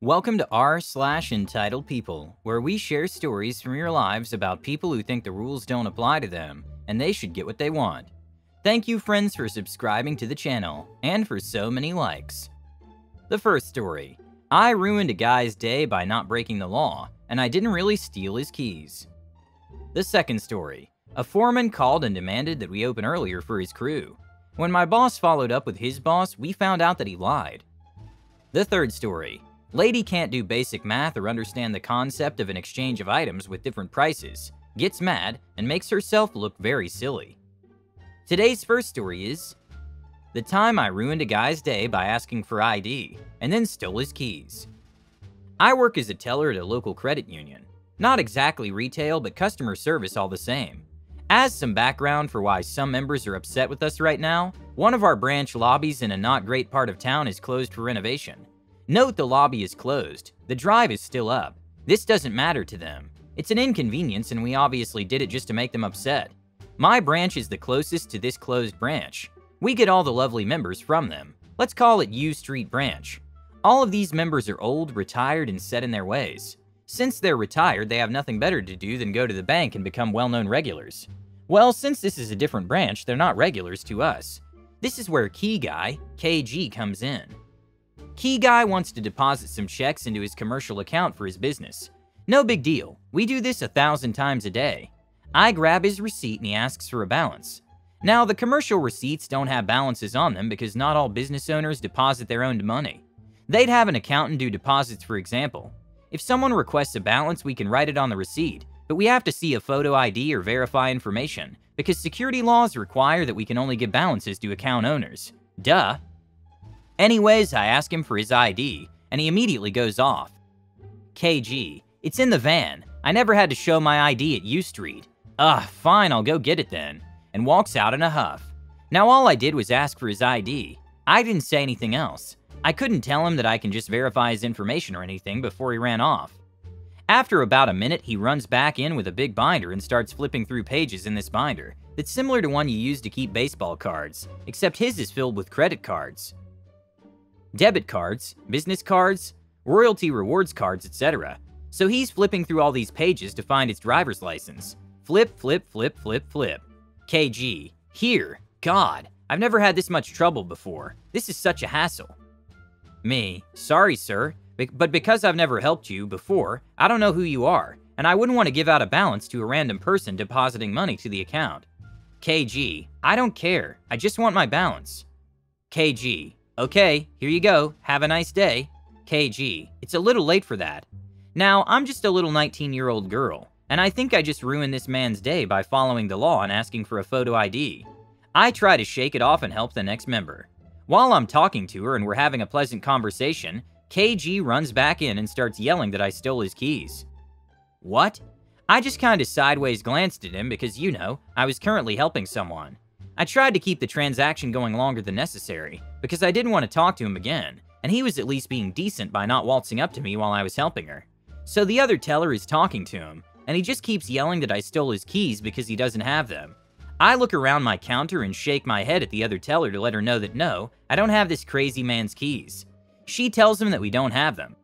Welcome to r/entitled people, where we share stories from your lives about people who think the rules don't apply to them and they should get what they want. Thank you, friends, for subscribing to the channel and for so many likes. The first story. I ruined a guy's day by not breaking the law, and I didn't really steal his keys. The second story. A foreman called and demanded that we open earlier for his crew. When my boss followed up with his boss, we found out that he lied. The third story. Lady can't do basic math or understand the concept of an exchange of items with different prices, gets mad, and makes herself look very silly. Today's first story is the time I ruined a guy's day by asking for ID and then stole his keys. I work as a teller at a local credit union. Not exactly retail, but customer service all the same. As some background for why some members are upset with us right now, one of our branch lobbies in a not great part of town is closed for renovation. Note the lobby is closed. The drive is still up. This doesn't matter to them. It's an inconvenience, and we obviously did it just to make them upset. My branch is the closest to this closed branch. We get all the lovely members from them. Let's call it U Street Branch. All of these members are old, retired, and set in their ways. Since they're retired, they have nothing better to do than go to the bank and become well-known regulars. Well, since this is a different branch, they're not regulars to us. This is where Key Guy, KG, comes in. Key Guy wants to deposit some checks into his commercial account for his business. No big deal. We do this 1,000 times a day. I grab his receipt and he asks for a balance. Now, the commercial receipts don't have balances on them because not all business owners deposit their own money. They'd have an accountant do deposits, for example. If someone requests a balance, we can write it on the receipt, but we have to see a photo ID or verify information because security laws require that we can only give balances to account owners. Duh. Anyways, I ask him for his ID, and he immediately goes off. KG, it's in the van. I never had to show my ID at U Street. Fine, I'll go get it then. And walks out in a huff. Now all I did was ask for his ID. I didn't say anything else. I couldn't tell him that I can just verify his information or anything before he ran off. After about a minute, he runs back in with a big binder and starts flipping through pages in this binder that's similar to one you use to keep baseball cards, except his is filled with credit cards, debit cards, business cards, royalty rewards cards, etc. So he's flipping through all these pages to find his driver's license. Flip, flip, flip, flip, flip. KG, here. God, I've never had this much trouble before. This is such a hassle. Me, sorry sir, but because I've never helped you before, I don't know who you are, and I wouldn't want to give out a balance to a random person depositing money to the account. KG, I don't care. I just want my balance. KG, okay, here you go. Have a nice day. KG, it's a little late for that. Now, I'm just a little 19-year-old girl, and I think I just ruined this man's day by following the law and asking for a photo ID. I try to shake it off and help the next member. While I'm talking to her and we're having a pleasant conversation, KG runs back in and starts yelling that I stole his keys. What? I just kinda sideways glanced at him because, you know, I was currently helping someone. I tried to keep the transaction going longer than necessary because I didn't want to talk to him again, and he was at least being decent by not waltzing up to me while I was helping her. So the other teller is talking to him, and he just keeps yelling that I stole his keys because he doesn't have them. I look around my counter and shake my head at the other teller to let her know that no, I don't have this crazy man's keys. She tells him that we don't have them.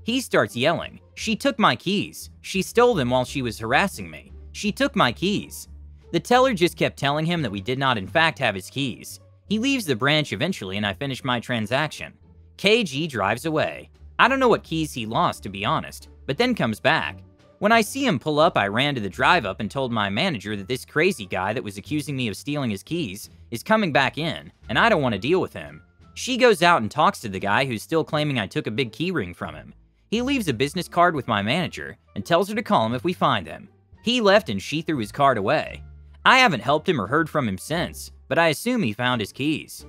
He starts yelling, "She took my keys. She stole them while she was harassing me. She took my keys." The teller just kept telling him that we did not in fact have his keys. He leaves the branch eventually and I finish my transaction. KG drives away. I don't know what keys he lost, to be honest, but then comes back. When I see him pull up, I ran to the drive-up and told my manager that this crazy guy that was accusing me of stealing his keys is coming back in, and I don't want to deal with him. She goes out and talks to the guy who's still claiming I took a big key ring from him. He leaves a business card with my manager and tells her to call him if we find him. He left and she threw his card away. I haven't helped him or heard from him since, but I assume he found his keys.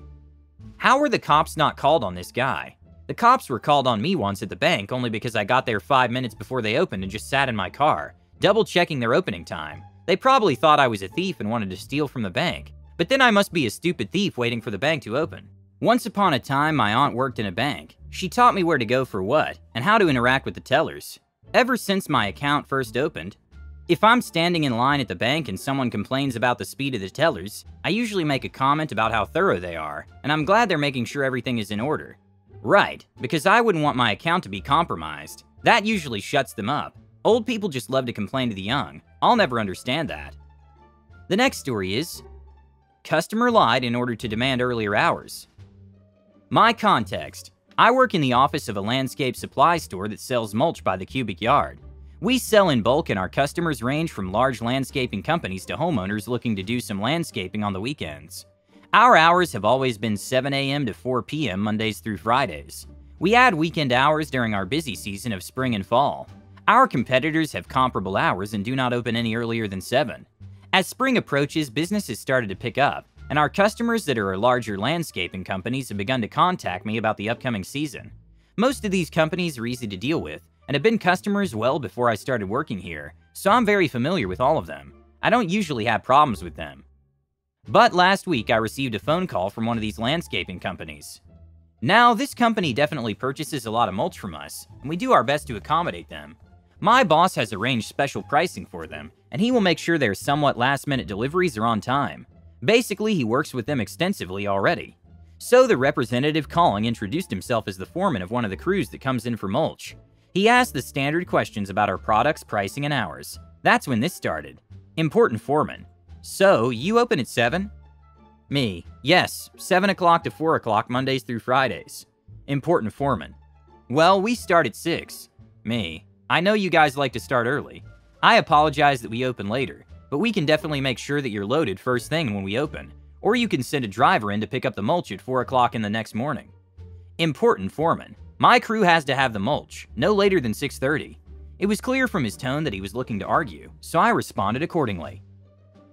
How were the cops not called on this guy? The cops were called on me once at the bank only because I got there 5 minutes before they opened and just sat in my car, double-checking their opening time. They probably thought I was a thief and wanted to steal from the bank, but then I must be a stupid thief waiting for the bank to open. Once upon a time, my aunt worked in a bank. She taught me where to go for what, and how to interact with the tellers. Ever since my account first opened, if I'm standing in line at the bank and someone complains about the speed of the tellers, I usually make a comment about how thorough they are, and I'm glad they're making sure everything is in order. Right, because I wouldn't want my account to be compromised. That usually shuts them up. Old people just love to complain to the young. I'll never understand that. The next story is, customer lied in order to demand earlier hours. My context. I work in the office of a landscape supply store that sells mulch by the cubic yard. We sell in bulk and our customers range from large landscaping companies to homeowners looking to do some landscaping on the weekends. Our hours have always been 7 a.m. to 4 p.m. Mondays through Fridays. We add weekend hours during our busy season of spring and fall. Our competitors have comparable hours and do not open any earlier than 7. As spring approaches, business has started to pick up, and our customers that are larger landscaping companies have begun to contact me about the upcoming season. Most of these companies are easy to deal with, and have been customers well before I started working here, so I'm very familiar with all of them. I don't usually have problems with them. But last week I received a phone call from one of these landscaping companies. Now, this company definitely purchases a lot of mulch from us, and we do our best to accommodate them. My boss has arranged special pricing for them, and he will make sure their somewhat last-minute deliveries are on time. Basically, he works with them extensively already. So the representative calling introduced himself as the foreman of one of the crews that comes in for mulch. He asked the standard questions about our products, pricing, and hours. That's when this started. Important foreman. So, you open at 7? Me. Yes, 7 o'clock to 4 o'clock Mondays through Fridays. Important foreman. Well, we start at 6. Me. I know you guys like to start early. I apologize that we open later, but we can definitely make sure that you're loaded first thing when we open, or you can send a driver in to pick up the mulch at 4 o'clock in the next morning. Important foreman. My crew has to have the mulch, no later than 6:30. It was clear from his tone that he was looking to argue, so I responded accordingly.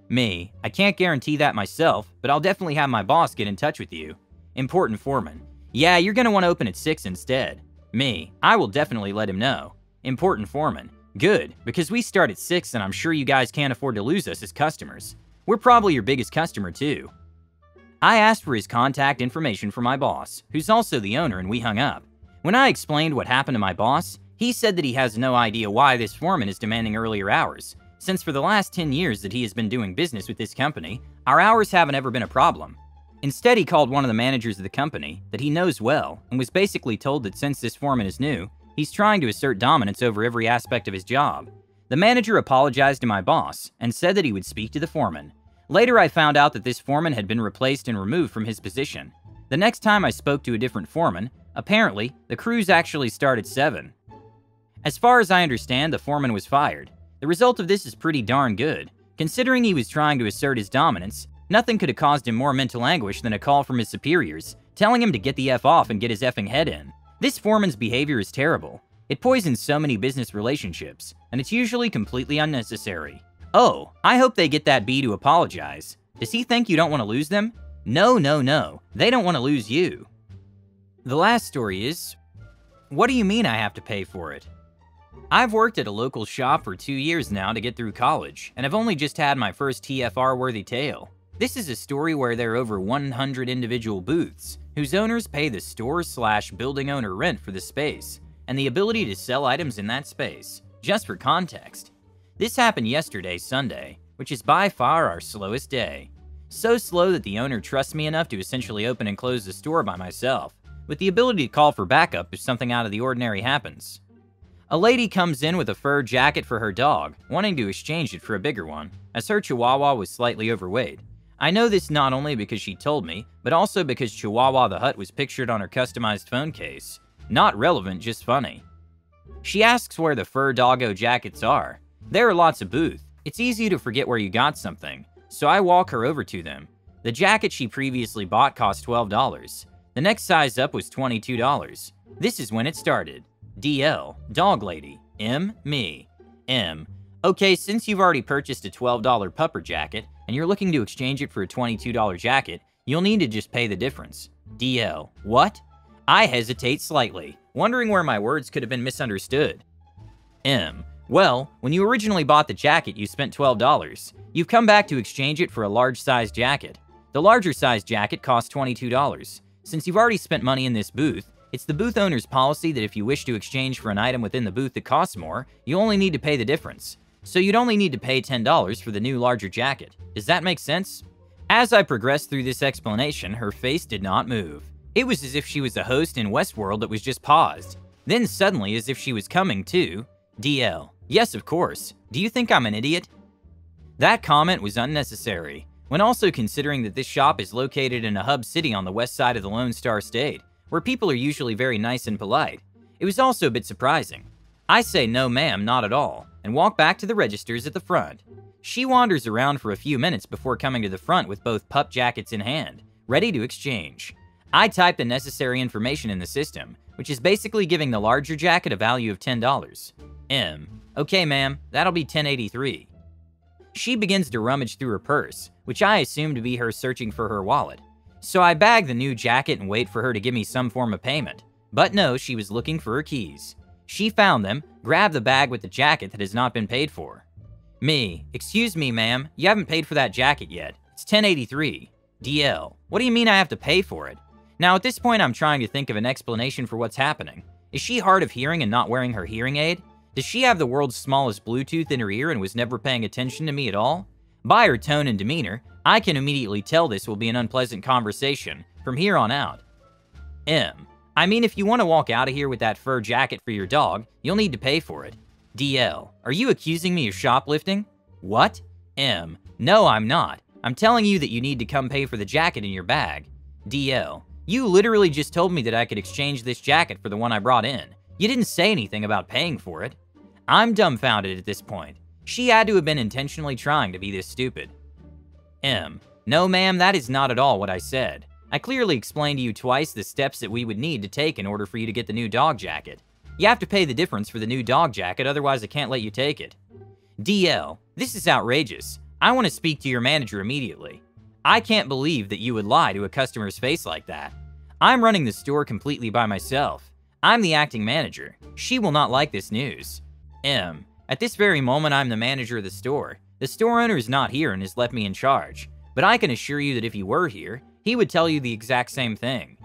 Me. I can't guarantee that myself, but I'll definitely have my boss get in touch with you. Important foreman. Yeah, you're gonna want to open at 6 instead. Me. I will definitely let him know. Important foreman. Good, because we start at 6 and I'm sure you guys can't afford to lose us as customers. We're probably your biggest customer too. I asked for his contact information for my boss, who's also the owner, and we hung up. When I explained what happened to my boss, he said that he has no idea why this foreman is demanding earlier hours, since for the last 10 years that he has been doing business with this company, our hours haven't ever been a problem. Instead, he called one of the managers of the company that he knows well and was basically told that since this foreman is new, he's trying to assert dominance over every aspect of his job. The manager apologized to my boss and said that he would speak to the foreman. Later, I found out that this foreman had been replaced and removed from his position. The next time I spoke to a different foreman, apparently, the crews actually start at 7. As far as I understand, the foreman was fired. The result of this is pretty darn good. Considering he was trying to assert his dominance, nothing could have caused him more mental anguish than a call from his superiors, telling him to get the F off and get his effing head in. This foreman's behavior is terrible. It poisons so many business relationships, and it's usually completely unnecessary. Oh, I hope they get that B to apologize. Does he think you don't want to lose them? No, no, no. They don't want to lose you. The last story is, what do you mean I have to pay for it? I've worked at a local shop for 2 years now to get through college, and I've only just had my first TFR-worthy tale. This is a story where there are over 100 individual booths, whose owners pay the store/building owner rent for the space, and the ability to sell items in that space. Just for context, this happened yesterday, Sunday, which is by far our slowest day. So slow that the owner trusts me enough to essentially open and close the store by myself, with the ability to call for backup if something out of the ordinary happens. A lady comes in with a fur jacket for her dog, wanting to exchange it for a bigger one, as her Chihuahua was slightly overweight. I know this not only because she told me, but also because Chihuahua the Hutt was pictured on her customized phone case. Not relevant, just funny. She asks where the fur doggo jackets are. There are lots of booths. It's easy to forget where you got something, so I walk her over to them. The jacket she previously bought cost $12. The next size up was $22. This is when it started. DL, dog lady. M, me. M, okay, since you've already purchased a $12 pupper jacket and you're looking to exchange it for a $22 jacket, you'll need to just pay the difference. DL, what? I hesitate slightly, wondering where my words could have been misunderstood. M, well, when you originally bought the jacket, you spent $12. You've come back to exchange it for a large size jacket. The larger size jacket costs $22. Since you've already spent money in this booth, it's the booth owner's policy that if you wish to exchange for an item within the booth that costs more, you only need to pay the difference. So you'd only need to pay $10 for the new larger jacket. Does that make sense? As I progressed through this explanation, her face did not move. It was as if she was a host in Westworld that was just paused. Then suddenly, as if she was coming too. DL. Yes, of course. Do you think I'm an idiot? That comment was unnecessary, when also considering that this shop is located in a hub city on the west side of the Lone Star State, where people are usually very nice and polite. It was also a bit surprising. I say no ma'am, not at all, and walk back to the registers at the front. She wanders around for a few minutes before coming to the front with both pup jackets in hand, ready to exchange. I type the necessary information in the system, which is basically giving the larger jacket a value of $10. Okay ma'am, that'll be $10.83. She begins to rummage through her purse, which I assume to be her searching for her wallet. So I bag the new jacket and wait for her to give me some form of payment. But no, she was looking for her keys. She found them, grabbed the bag with the jacket that has not been paid for. Me, excuse me ma'am, you haven't paid for that jacket yet. It's $10.83. DL, what do you mean I have to pay for it? Now at this point I'm trying to think of an explanation for what's happening. Is she hard of hearing and not wearing her hearing aid? Does she have the world's smallest Bluetooth in her ear and was never paying attention to me at all? By her tone and demeanor, I can immediately tell this will be an unpleasant conversation from here on out. I mean, if you want to walk out of here with that fur jacket for your dog, you'll need to pay for it. DL, are you accusing me of shoplifting? What? No, I'm not. I'm telling you that you need to come pay for the jacket in your bag. DL, you literally just told me that I could exchange this jacket for the one I brought in. You didn't say anything about paying for it. I'm dumbfounded at this point. She had to have been intentionally trying to be this stupid. No ma'am, that is not at all what I said. I clearly explained to you twice the steps that we would need to take in order for you to get the new dog jacket. You have to pay the difference for the new dog jacket, otherwise I can't let you take it. DL, this is outrageous. I want to speak to your manager immediately. I can't believe that you would lie to a customer's face like that. I'm running the store completely by myself. I'm the acting manager. She will not like this news. At this very moment, I'm the manager of the store. The store owner is not here and has left me in charge. But I can assure you that if he were here, he would tell you the exact same thing.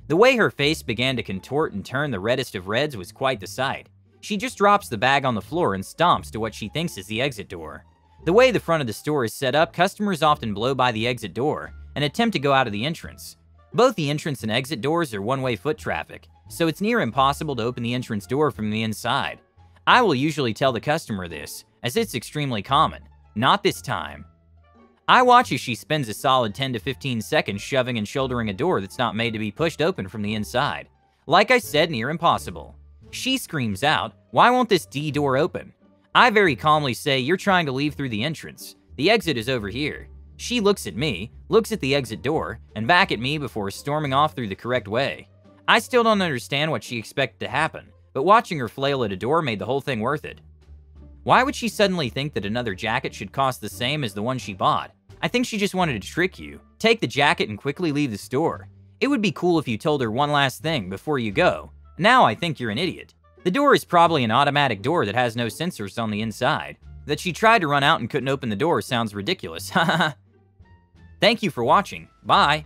The way her face began to contort and turn the reddest of reds was quite the sight. She just drops the bag on the floor and stomps to what she thinks is the exit door. The way the front of the store is set up, customers often blow by the exit door and attempt to go out of the entrance. Both the entrance and exit doors are one-way foot traffic, so it's near impossible to open the entrance door from the inside. I will usually tell the customer this, as it's extremely common. Not this time. I watch as she spends a solid 10 to 15 seconds shoving and shouldering a door that's not made to be pushed open from the inside. Like I said, near impossible. She screams out, "Why won't this D door open?" I very calmly say, "You're trying to leave through the entrance. The exit is over here." She looks at me, looks at the exit door, and back at me before storming off through the correct way. I still don't understand what she expected to happen, but watching her flail at a door made the whole thing worth it. Why would she suddenly think that another jacket should cost the same as the one she bought? I think she just wanted to trick you, take the jacket and quickly leave the store. It would be cool if you told her one last thing before you go. Now I think you're an idiot. The door is probably an automatic door that has no sensors on the inside. That she tried to run out and couldn't open the door sounds ridiculous, haha. Thank you for watching. Bye.